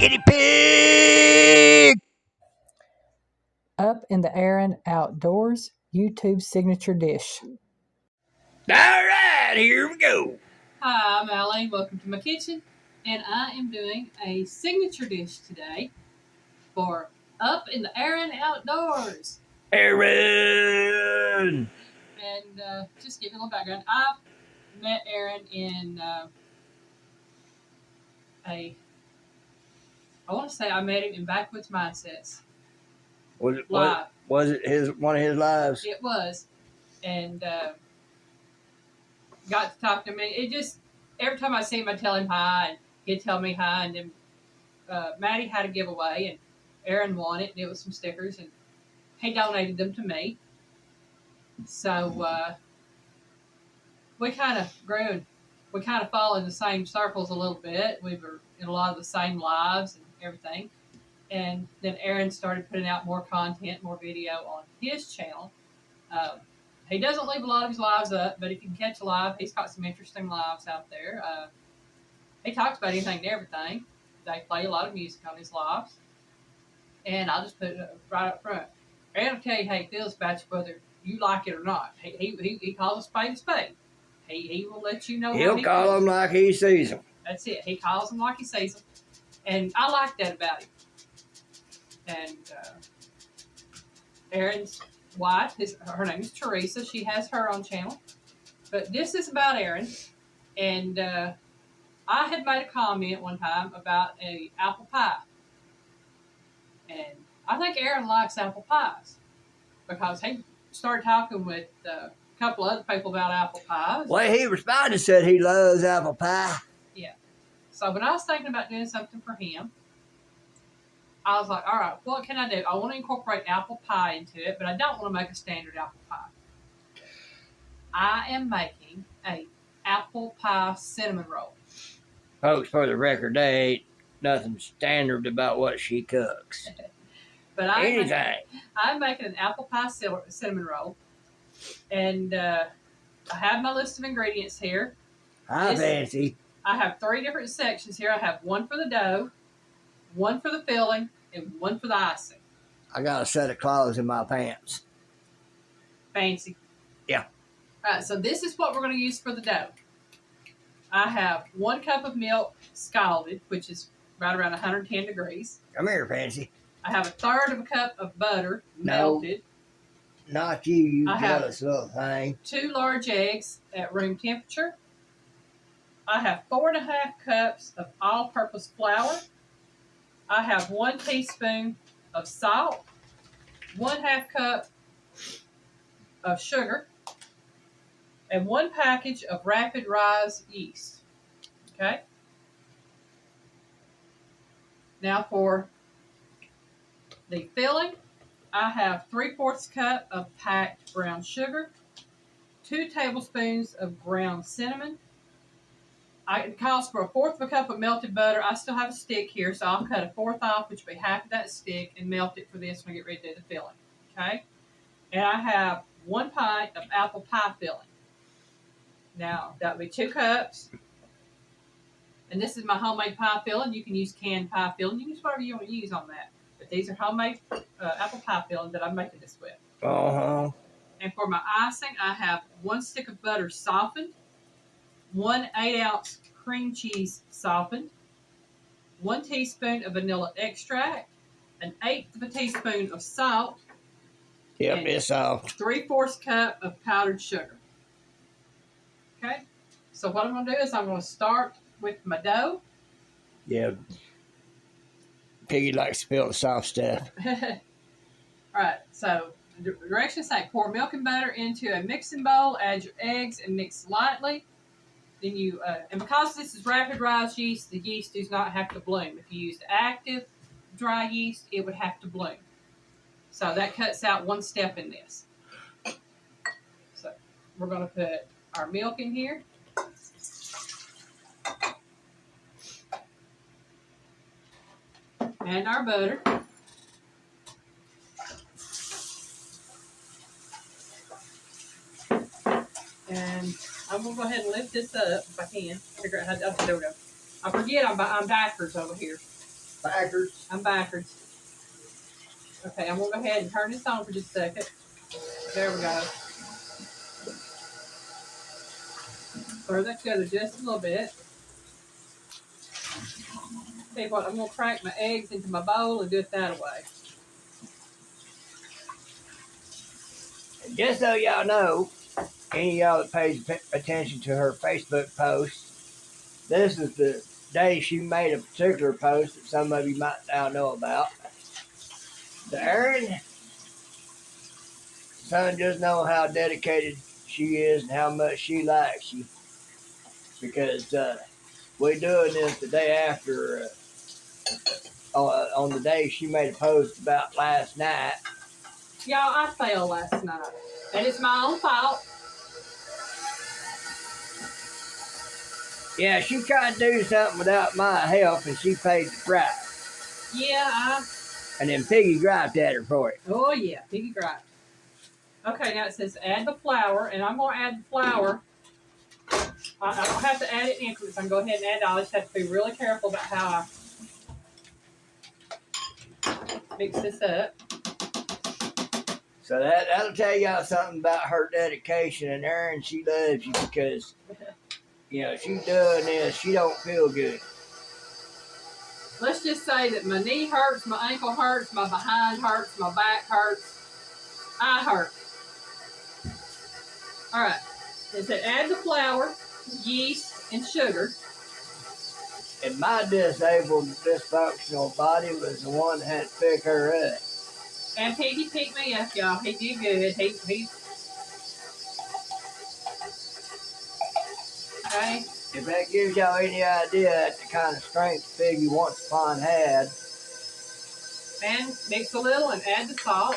Guinea pig! Up in the Alyne Outdoors YouTube signature dish. All right, here we go. Hi, I'm Alyne. Welcome to my kitchen, and I am doing a signature dish today for Up in the Alyne Outdoors. Aaron! And just give you a little background. I met Aaron in I want to say I met him in Backwoods Mindsets. Was it Live. was it one of his lives? It was, and got to talk to me. It just every time I see him, I tell him hi, and he'd tell me hi, and then Maddie had a giveaway, and Aaron won it, and it was some stickers, and he donated them to me. So we kind of grew, and we kind of fall in the same circles a little bit. We were in a lot of the same lives and everything. And then Aaron started putting out more content, more video on his channel. He doesn't leave a lot of his lives up, but if you can catch a live, he's got some interesting lives out there. He talks about anything and everything. They play a lot of music on his lives. And I'll just put it right up front. Aaron will tell you how he feels about you, whether you like it or not. He calls a spade a spade. He will let you know. He'll call them like he sees them. That's it. He calls them like he sees them. And I like that about him. And Aaron's wife, her name is Teresa. She has her own channel. But this is about Aaron. And I had made a comment one time about an apple pie. And I think Aaron likes apple pies because he started talking with a couple other people about apple pies. Well, he responded and said he loves apple pie. Yeah. So when I was thinking about doing something for him, I was like, all right, what can I do? I want to incorporate apple pie into it, but I don't want to make a standard apple pie. I am making a apple pie cinnamon roll. Folks, for the record, there ain't nothing standard about what she cooks. But I'm making an apple pie cinnamon roll. And I have my list of ingredients here. Hi, Fancy. I have 3 different sections here. I have one for the dough, one for the filling, and one for the icing. I got a set of claws in my pants. Fancy. Yeah. All right, so this is what we're going to use for the dough. I have 1 cup of milk scalded, which is right around 110 degrees. Come here, Fancy. I have 1/3 of a cup of butter melted. Not you, you jealous little thing. 2 large eggs at room temperature. I have 4.5 cups of all-purpose flour. I have 1 teaspoon of salt, 1/2 cup of sugar, and 1 package of rapid rise yeast. Okay? Now for the filling, I have 3/4 cup of packed brown sugar, 2 tablespoons of ground cinnamon. It calls for 1/4 cup of melted butter. I still have a stick here, so I'll cut 1/4 off, which will be half of that stick, and melt it for this when I get ready to do the filling. Okay? And I have 1 pint of apple pie filling. Now, that would be 2 cups. And this is my homemade pie filling. You can use canned pie filling. You can use whatever you want to use on that. But these are homemade apple pie filling that I'm making this with. Uh-huh. And for my icing, I have 1 stick of butter softened, 1 8-ounce cream cheese softened, 1 teaspoon of vanilla extract, 1/8 of a teaspoon of salt. Yep, it's soft. 3/4 cup of powdered sugar. Okay? So what I'm going to do is I'm going to start with my dough. Yeah. Piggy likes to feel the soft stuff. All right, so the directions say pour milk and butter into a mixing bowl, add your eggs, and mix lightly. Then and because this is rapid rise yeast, the yeast does not have to bloom. If you used active dry yeast, it would have to bloom. So that cuts out 1 step in this. So we're going to put our milk in here. And our butter. And I'm going to go ahead and lift this up if I can. Figure out how to do it. I forget I'm backwards over here. Backwards. I'm backwards. Okay, I'm gonna go ahead and turn this on for just a second. There we go. Stir that together just a little bit. Tell you what, I'm gonna crack my eggs into my bowl and do it that way. Just so y'all know, any of y'all that pays attention to her Facebook posts, this is the day she made a particular post that some of you might now know about. Darren, son, just know how dedicated she is and how much she likes you. Because we're doing this the day after, on the day she made a post about last night. Y'all, I failed last night. And it's my own fault. Yeah, she tried to do something without my help and she paid the price. Yeah, And then Piggy griped at her for it. oh yeah, piggy griped. Okay, now it says add the flour, and I'm gonna add the flour. I don't have to add it in increments. I'm gonna go ahead and add it all. I just have to be really careful about how I mix this up. So that'll tell y'all something about her dedication, and Erin, she loves you because, you know, she's doing this. She don't feel good. Let's just say that my knee hurts, my ankle hurts, my behind hurts, my back hurts, I hurt. All right, it said add the flour, yeast, and sugar. And my disabled, dysfunctional body was the one that had to pick her up. And Piggy picked me up, y'all. He did good. He okay. If that gives y'all any idea at the kind of strength Piggy once upon had. And mix a little and add the salt.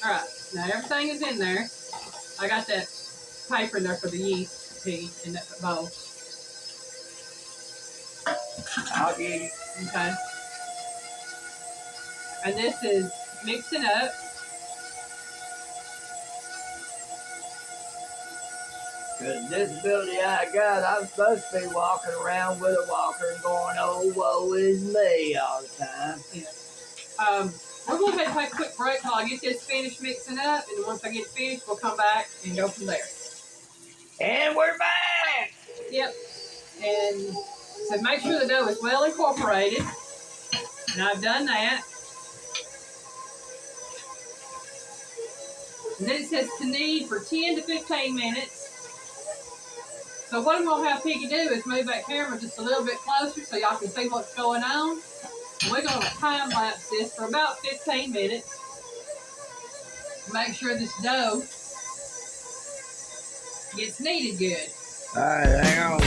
All right, now everything is in there. I got that paper in there for the yeast, Piggy, in that bowl. I'll give you. Okay. And this is mixing up. Because the disability I got, I'm supposed to be walking around with a walker and going, oh, woe is me all the time. Yeah. We're going to have to take a quick break till I get this finished mixing up. And once I get it finished, we'll come back and go from there. And we're back! Yep. And so make sure the dough is well incorporated. And I've done that. And then it says to knead for 10 to 15 minutes. So what I'm going to have Piggy do is move that camera just a little bit closer so y'all can see what's going on. And we're going to time lapse this for about 15 minutes. Make sure this dough gets kneaded good. All right, hang on.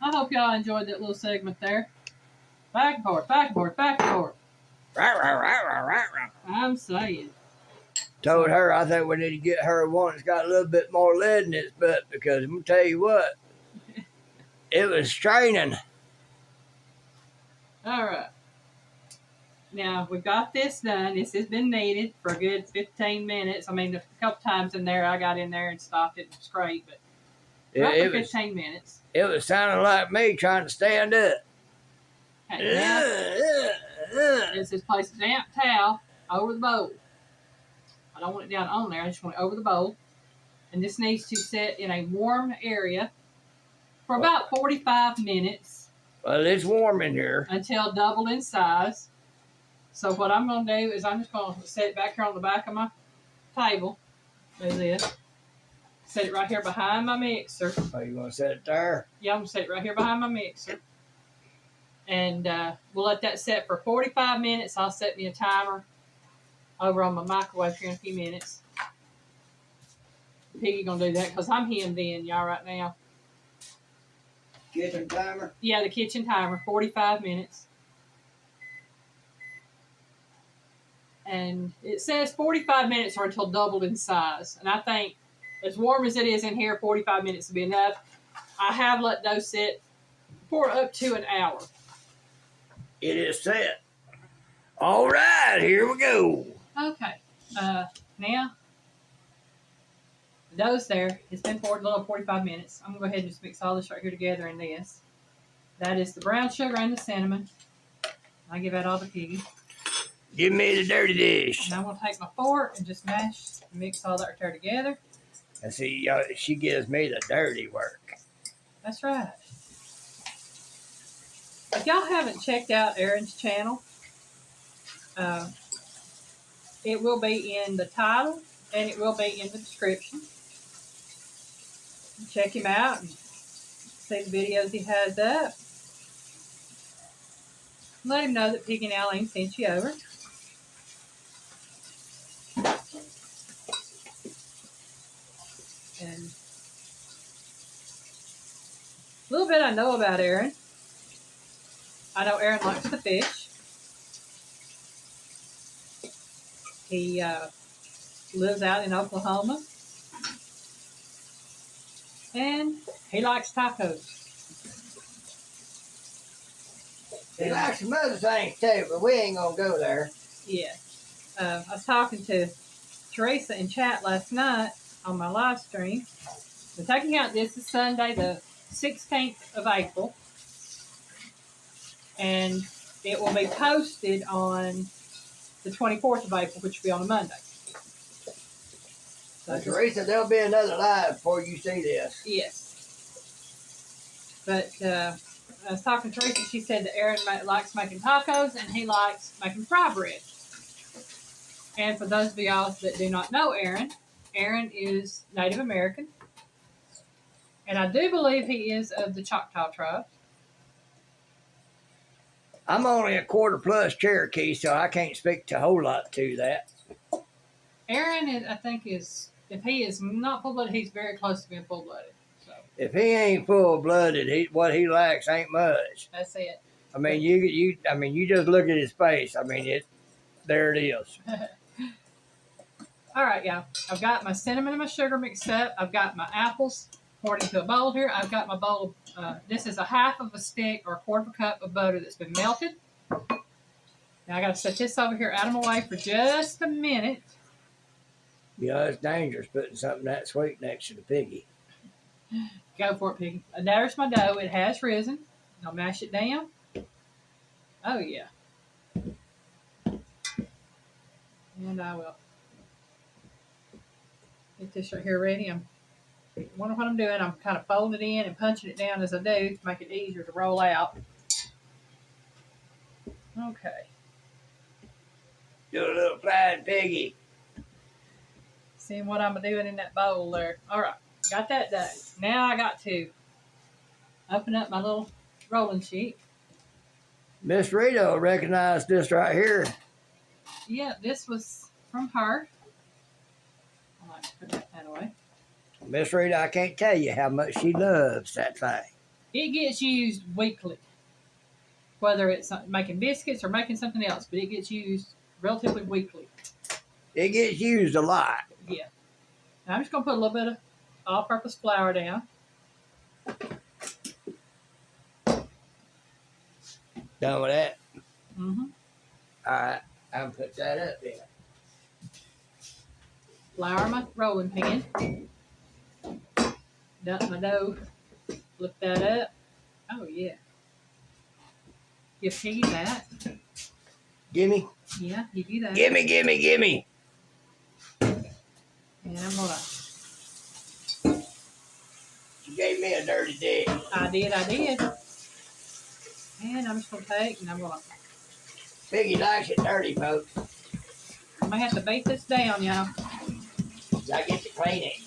I hope y'all enjoyed that little segment there. Back and forth, back and forth, back and forth. I'm saying. Told her I think we need to get her one that's got a little bit more lead in its butt, because I'm gonna tell you what, it was straining. All right. Now we've got this done. This has been kneaded for a good 15 minutes. I mean, a couple times in there, I got in there and stopped it and scraped, but roughly 15 minutes. It was sounding like me trying to stand up. Okay, now, let's just place a damp towel over the bowl. I don't want it down on there. I just want it over the bowl. And this needs to sit in a warm area for about 45 minutes. Well, it's warm in here. Until double in size. So what I'm going to do is I'm just going to set it back here on the back of my table. Do this. Set it right here behind my mixer. Oh, you going to set it there? Yeah, I'm going to set it right here behind my mixer. And we'll let that set for 45 minutes. I'll set me a timer over on my microwave here in a few minutes. Piggy going to do that because I'm hemmed in, y'all, right now. Kitchen timer? Yeah, the kitchen timer, 45 minutes. And it says 45 minutes or until doubled in size. And I think as warm as it is in here, 45 minutes will be enough. I have let those sit for up to an hour. It is set. All right, here we go. Okay. Now, the dough's there. It's been for a little 45 minutes. I'm going to go ahead and just mix all this right here together in this. That is the brown sugar and the cinnamon. I give that all to Piggy. Give me the dirty dish. And I'm going to take my fork and just mash and mix all that right there together. And see, she gives me the dirty work. That's right. If y'all haven't checked out Aaron's channel, it will be in the title and it will be in the description. Check him out and see the videos he has up. Let him know that Piggy and Alyne sent you over. And a little bit I know about Aaron. I know Aaron likes to fish. He lives out in Oklahoma. And he likes tacos. He likes some other things too, but we ain't gonna go there. Yeah. I was talking to Teresa in chat last night on my live stream. So taking out this is Sunday the 16th of April. And it will be posted on the 24th of April, which will be on a Monday. So Teresa, there'll be another live before you see this. Yes. But I was talking to Teresa. She said that Aaron likes making tacos and he likes making fry bread. And for those of y'all that do not know Aaron, Aaron is Native American. And I do believe he is of the Choctaw tribe. I'm only a quarter plus Cherokee, so I can't speak to a whole lot to that. Aaron, I think, if he is not full-blooded, he's very close to being full-blooded. So If he ain't full-blooded, what he lacks ain't much. that's it. I mean, you just look at his face. I mean, there it is. All right, y'all. I've got my cinnamon and my sugar mixed up. I've got my apples poured into a bowl here. I've got my bowl of, this is a half of a stick or a quarter of a cup of butter that's been melted. Now I got to set this over here out of my way for just a minute. Yeah, it's dangerous putting something that sweet next to the piggy. Go for it, Piggy. There's my dough. It has risen. I'll mash it down. Oh, yeah. And I will get this right here ready. I wonder what I'm doing. I'm kind of folding it in and punching it down as I do to make it easier to roll out. Okay. Do a little flying piggy. Seeing what I'm doing in that bowl there. All right. Got that done. Now I got to open up my little rolling sheet. Miss Rita will recognize this right here. Yeah, this was from her. I like to put that away. Miss Rita, I can't tell you how much she loves that thing. It gets used weekly, whether it's making biscuits or making something else, but it gets used relatively weekly. It gets used a lot. Yeah. Now I'm just going to put a little bit of all-purpose flour down. Done with that? Mm-hmm. All right. I'll put that up there. Flour my rolling pin. Dump my dough. Flip that up. Oh, yeah. Give Piggy that. Gimme. Yeah, give you that. Gimme, gimme, gimme. And I'm going to... You gave me a dirty dick. I did. And I'm just going to take and I'm going to... Piggy likes it dirty, folks. I might have to bake this down, y'all. I get to clean it.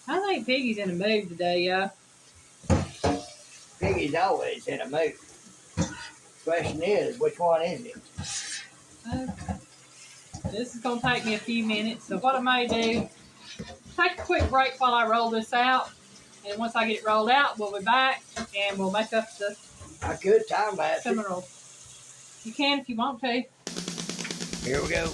I think Piggy's in a mood today, y'all. Piggy's always in a mood. Question is, which one is it? Okay. This is going to take me a few minutes. So what I may do, take a quick break while I roll this out. And once I get it rolled out, we'll be back and we'll make up the I could time lapse it. cinnamon rolls. You can if you want to. Here we go.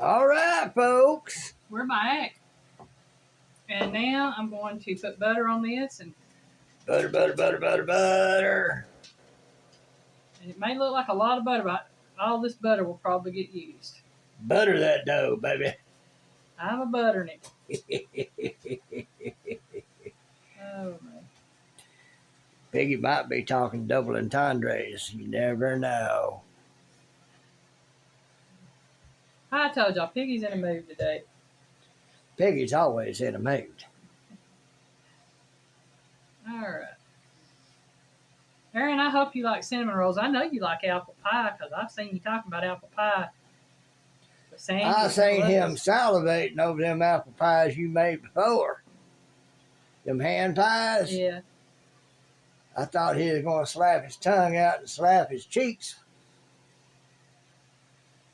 All right, folks. We're back. And now I'm going to put butter on this. And Butter, butter, butter, butter, butter. it may look like a lot of butter, but all this butter will probably get used. Butter that dough, baby. I'm a buttering it. Oh, man. Piggy might be talking double entendres. You never know. I told y'all, Piggy's in a mood today. Piggy's always in a mood. All right. Aaron, I hope you like cinnamon rolls. I know you like apple pie because I've seen you talking about apple pie. I seen him salivating over them apple pies you made before. Them hand pies. Yeah. I thought he was going to slap his tongue out and slap his cheeks.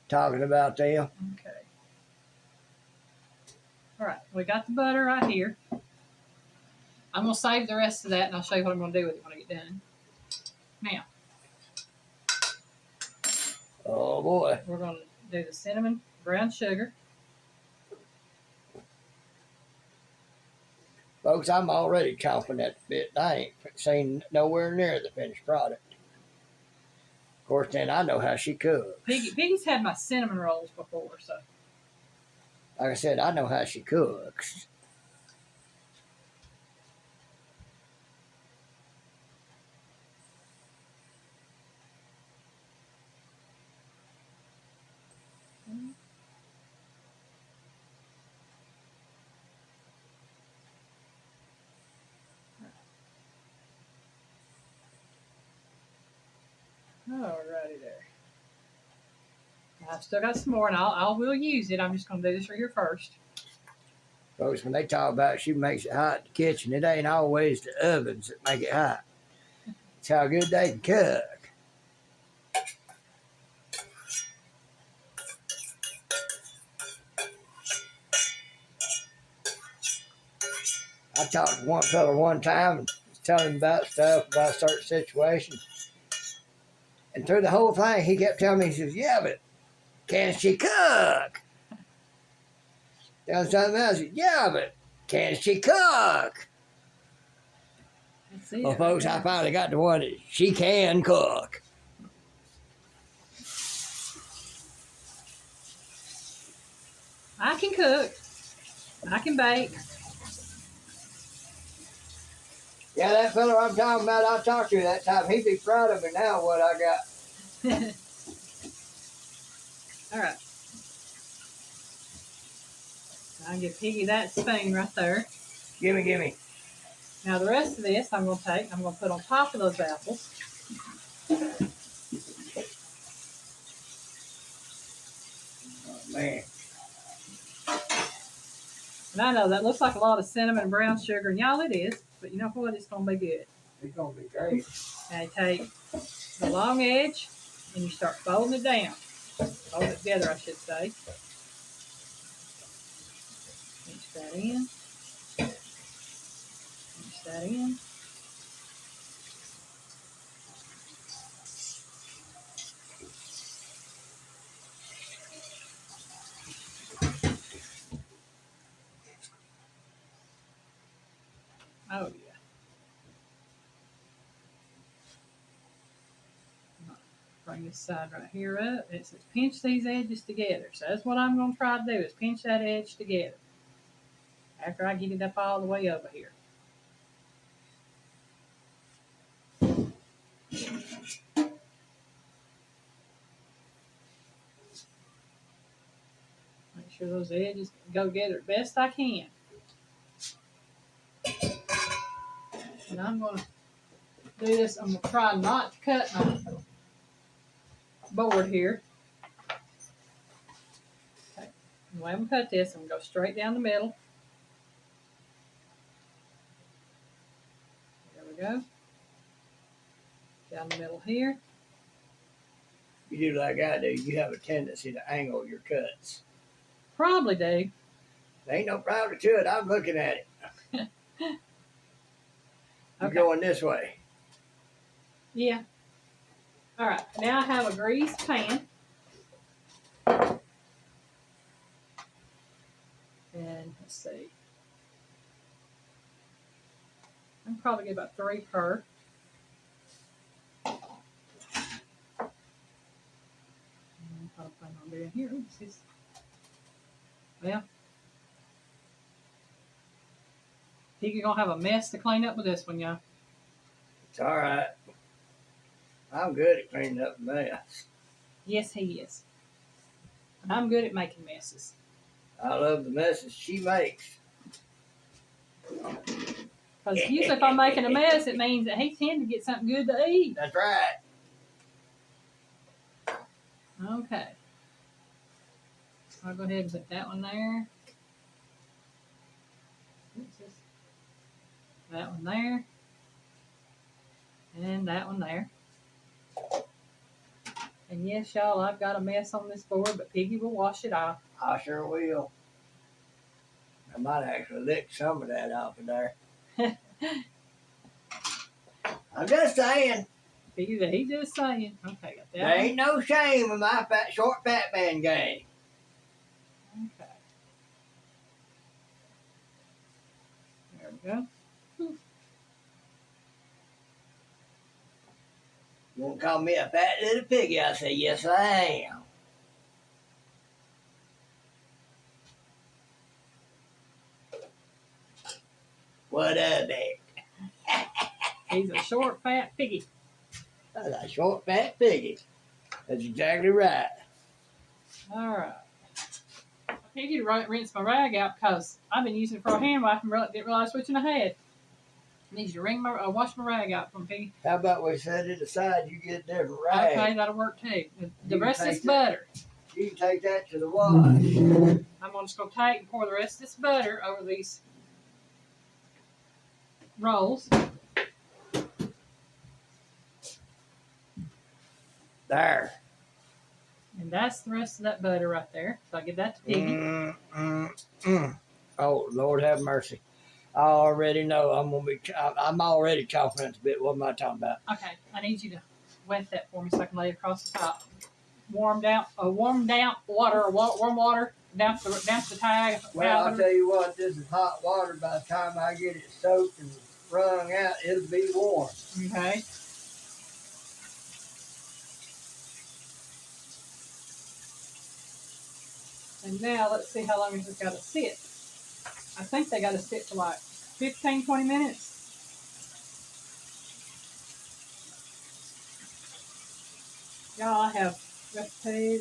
Talking about them. Okay. All right. We got the butter right here. I'm going to save the rest of that and I'll show you what I'm going to do with it when I get done. Now. Oh, boy. We're going to do the cinnamon, brown sugar. Folks, I'm already chomping at the bit. I ain't seen nowhere near the finished product. Of course, then I know how she cooks. Piggy's had my cinnamon rolls before, so. Like I said, I know how she cooks. Alrighty there. I've still got some more, and I will use it. I'm just going to do this for here first. Folks, when they talk about she makes it hot in the kitchen, it ain't always the ovens that make it hot. It's how good they can cook. I talked to one fella one time and was telling him about stuff, about a certain situation. And through the whole thing, he kept telling me, he says, yeah, but can she cook? Telling something else, yeah, but can she cook? Well, folks, I finally got the one that she can cook. I can cook. I can bake. Yeah, that fella I'm talking about, I talked to that time. He'd be proud of me now, what I got. All right. I'll give Piggy that spoon right there. Gimme. Now the rest of this I'm going to put on top of those apples. Oh, man. And I know that looks like a lot of cinnamon and brown sugar, and y'all, it is. But you know what? It's going to be good. It's going to be great. Now you take the long edge and you start folding it down. Fold it together, I should say. Pinch that in. Pinch that in. Oh, yeah. Bring this side right here up. It says pinch these edges together. So that's what I'm going to try to do is pinch that edge together after I get it up all the way over here. Make sure those edges go together as best I can. And I'm going to do this. I'm going to try not to cut my board here. Okay. The way I'm going to cut this, I'm going to go straight down the middle. There we go. Down the middle here. You do like I do, you have a tendency to angle your cuts. Probably do. There ain't no problem to it. I'm looking at it. You're Okay. going this way. Yeah. All right. Now I have a greased pan. And let's see. I'm probably get about 3 per. I'll put on down here. Oops, well, Piggy's gonna have a mess to clean up with this one, y'all. It's all right. I'm good at cleaning up a mess. Yes, he is. And I'm good at making messes. I love the messes she makes. Because usually if I'm making a mess, it means that he tends to get something good to eat. That's right. Okay. I'll go ahead and put that one there. That one there. And that one there. And yes, y'all, I've got a mess on this board, but Piggy will wash it off. I sure will. I might actually lick some of that off of there. I'm just saying. Piggy, he just saying. Okay, got that There one. ain't no shame in my short fat man game. Okay. There we go. You won't call me a fat little piggy? I say, yes, I am. What of it? He's a short, fat piggy. That's a short fat piggy. That's exactly right. All right. I Piggy to rinse my rag out because I've been using it for a hand wipe and didn't realize which one I had. I need you to wash my rag out from Piggy. How about we set it aside? You get a different rag. Okay, that'll work too. The You rest of take this butter. You can take that to the wash. I'm just going to take and pour the rest of this butter over these rolls. There. And that's the rest of that butter right there. So I give that to Piggy. Oh, Lord have mercy. I already know I'm already chomping at the bit. What am I talking about? Okay, I need you to wet that for me so I can lay it across the top. Warm down water, warm water down to the tag. Well, I'll tell you what, this is hot water. By the time I get it soaked and wrung out, it'll be warm. Okay. And now let's see how long it's got to sit. I think they got to sit for like 15, 20 minutes. Y'all, I have recipe.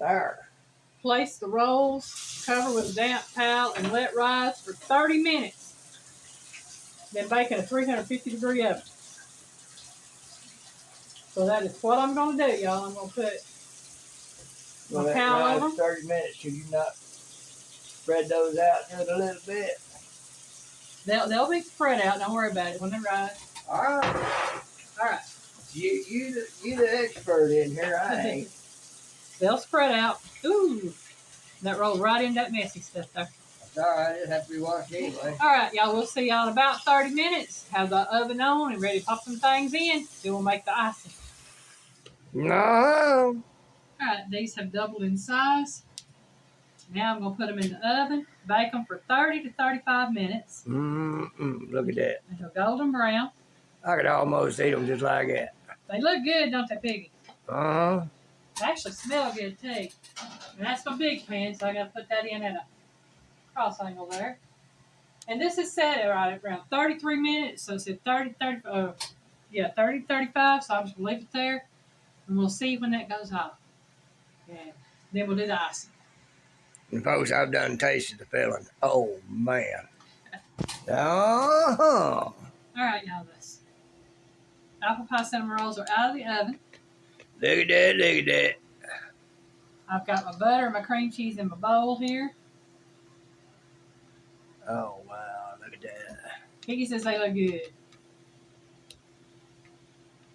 There. Place the rolls, cover with a damp towel, and let rise for 30 minutes. Then bake in a 350-degree oven. So that is what I'm going to do, y'all. I'm going to put my towel over them. 30 minutes. Should you not spread those out just a little bit? They'll be spread out. Don't worry about it when they rise. All right. All right. You the expert in here. I ain't. They'll spread out. Ooh, that rolls right in that messy stuff there. That's all right. It has to be washed anyway. All right, y'all. We'll see y'all in about 30 minutes. Have the oven on and ready to pop some things in. Then we'll make the icing. No. All right, these have doubled in size. Now I'm going to put them in the oven, bake them for 30 to 35 minutes. Look at that. Until golden brown. I could almost eat them just like that. They look good, don't they, Piggy? Uh-huh. They actually smell good, too. And that's my big pan, so I got to put that in at a cross angle there. And this is set at right around 33 minutes, so it's at 30, 35, so I'm just going to leave it there, and we'll see when that goes off. Yeah. Then we'll do the icing. And folks, I've done tasted the filling. Oh, man. Uh-huh. All right, y'all, this apple pie cinnamon rolls are out of the oven. Look at that, look at that. I've got my butter and my cream cheese in my bowl here. Oh, wow, look at that. Piggy says they look good.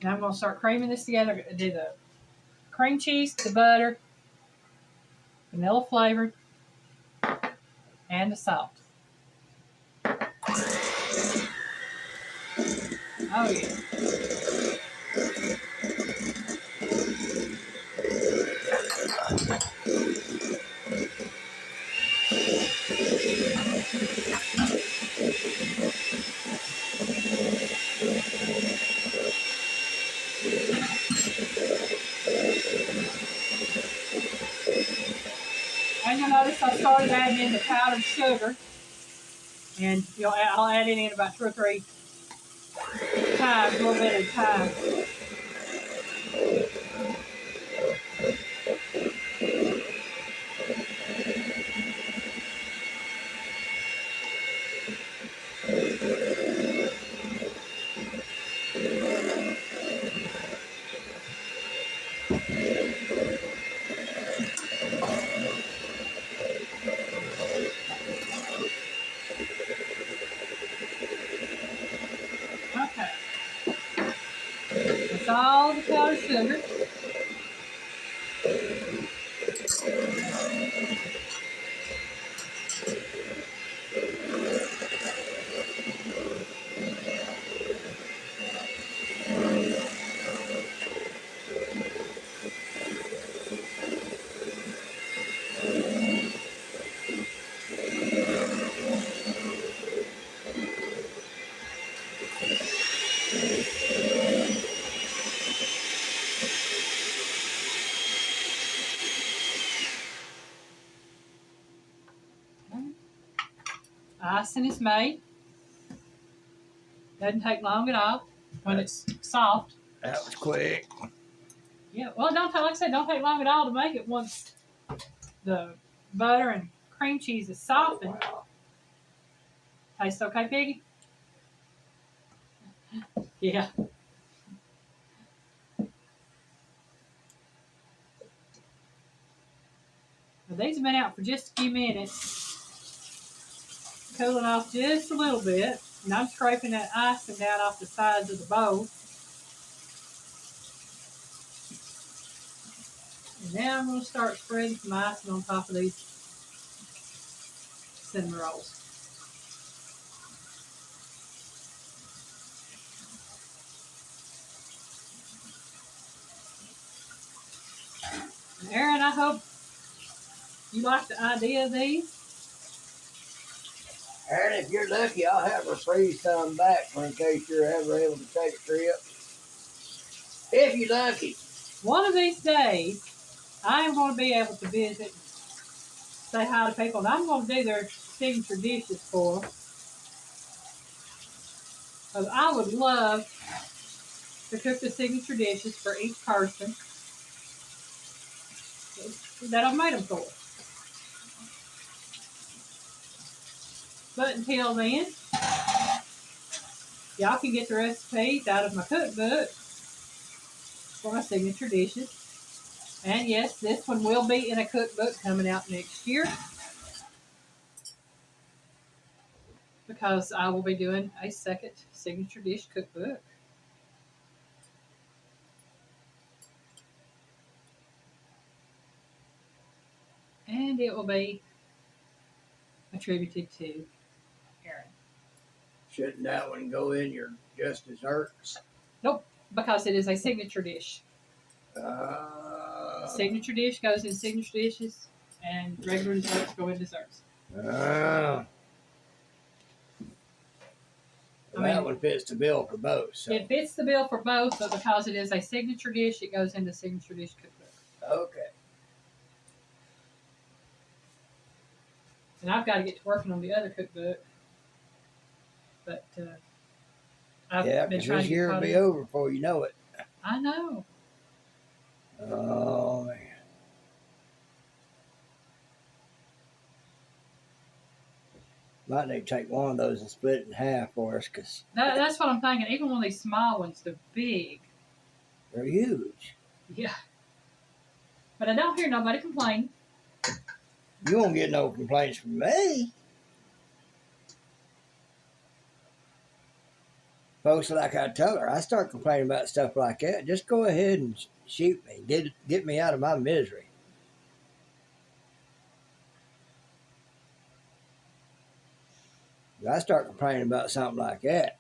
Now I'm going to start creaming this together. Do the cream cheese, the butter, vanilla flavored, and the salt. Oh, yeah. And you'll notice I started adding in the powdered sugar. And I'll add it in about 2 or 3 times, a little bit at a time. Okay. That's all the powdered sugar. Icing is made. Doesn't take long at all when it's soft. That was quick. Yeah, well, like I said, don't take long at all to make it once the butter and cream cheese is softened. Wow. Tastes okay, Piggy? Yeah. Well, these have been out for just a few minutes. Cooling off just a little bit. And I'm scraping that icing down off the sides of the bowl. And now I'm going to start spreading some icing on top of these cinnamon rolls. And Aaron, I hope you like the idea of these. Aaron, if you're lucky, I'll have her freeze some back in case you're ever able to take a trip. If you're lucky. One of these days, I am going to be able to visit, say hi to people, and I'm going to do their signature dishes for them. Because I would love to cook the signature dishes for each person. that I've made them for. But until then, y'all can get the recipes out of my cookbook for my signature dishes. And yes, this one will be in a cookbook coming out next year, because I will be doing a second signature dish cookbook. And it will be attributed to Aaron. Shouldn't that one go in your just desserts? Nope, because it is a signature dish. Uh, Signature dish goes in signature dishes, and regular desserts go in desserts. that one fits the bill for both. So. It fits the bill for both, but because it is a signature dish, it goes in the signature dish cookbook. Okay. And I've got to get to working on the other cookbook. But I've been trying this to get year will be over before you know it. I know. Oh, man. Might need to take one of those and split it in half for us, because That's what I'm thinking. Even one of these small ones, they're big. they're huge. Yeah. But I don't hear nobody complain. You won't get no complaints from me. Folks, like I tell her, I start complaining about stuff like that. Just go ahead and shoot me. Get me out of my misery. If I start complaining about something like that,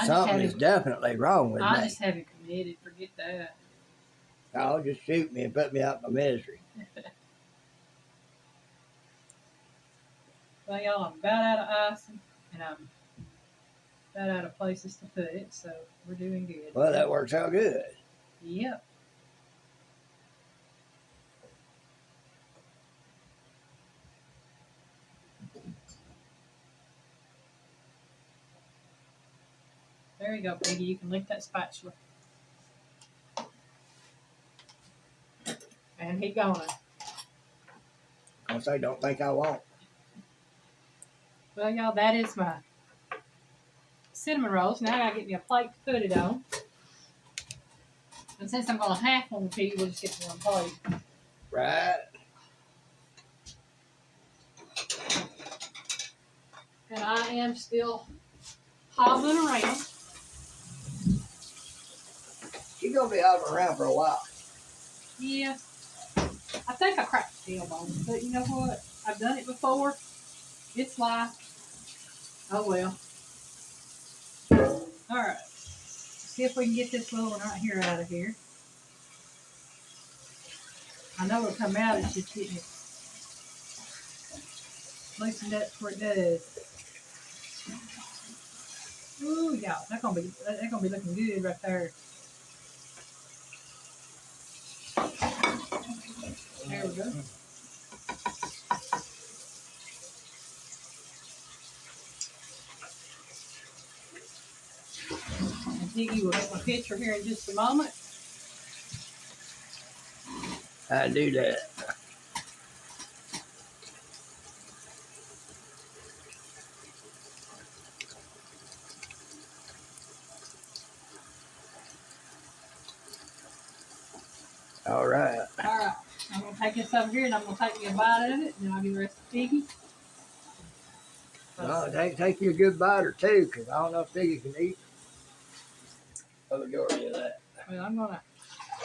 something is definitely wrong with me. I just haven't committed. Forget that. No, just shoot me and put me out of my misery. Well, y'all, I'm about out of icing, and I'm about out of places to put it, so we're doing good. Well, that works out good. Yep. There you go, Piggy. You can lick that spatula. And he gonna. Because I don't think I won't. Well, y'all, that is my cinnamon rolls. Now I gotta get me a plate to put it on. And since I'm gonna half one with Piggy, we'll just get one plate. Right. And I am still hobbling around. She's going to be hobbling around for a while. Yeah. I think I cracked the tailbone, but you know what? I've done it before. It's life. Oh well. Alright. See if we can get this little one right here out of here. I know it'll come out, it's just getting it loosened up before it does. Ooh, y'all, that's gonna be looking good right there. There we go. And Piggy will get my picture here in just a moment. I do that. All right. All right. I'm going to take this over here and I'm going to take me a bite of it and then I'll give the rest to Piggy. No, take you a good bite or two, because I don't know if Piggy can eat a majority of that. Well, I'm going to.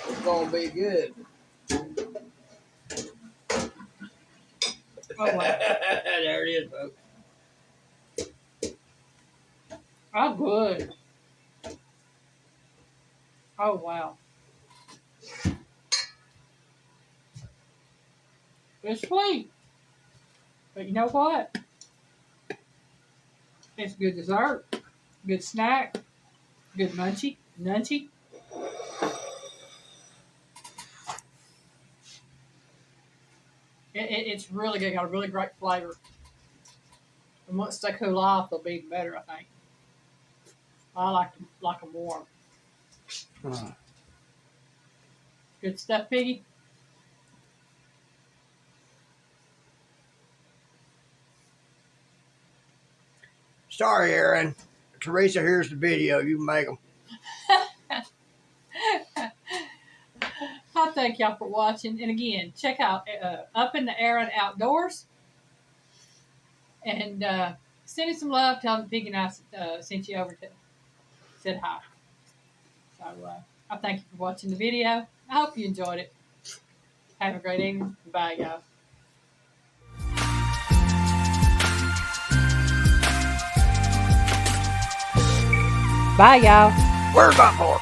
It's going to be good. Oh, wow. There it is, folks. Oh, good. Oh, wow. It's sweet. But you know what? It's good dessert, good snack, good munchy, nunchy. It's really good. Got a really great flavor. And once they cool off, they'll be even better, I think. I like them warm. Good stuff, Piggy. Sorry, Aaron. Teresa, here's the video. You can make them. I thank y'all for watching. And again, check out Up in the Air and Outdoors. And send him some love. Tell him Piggy and I sent you over to said hi. So I thank you for watching the video. I hope you enjoyed it. Have a great evening. Bye, guys. Bye, y'all. Where's my fork?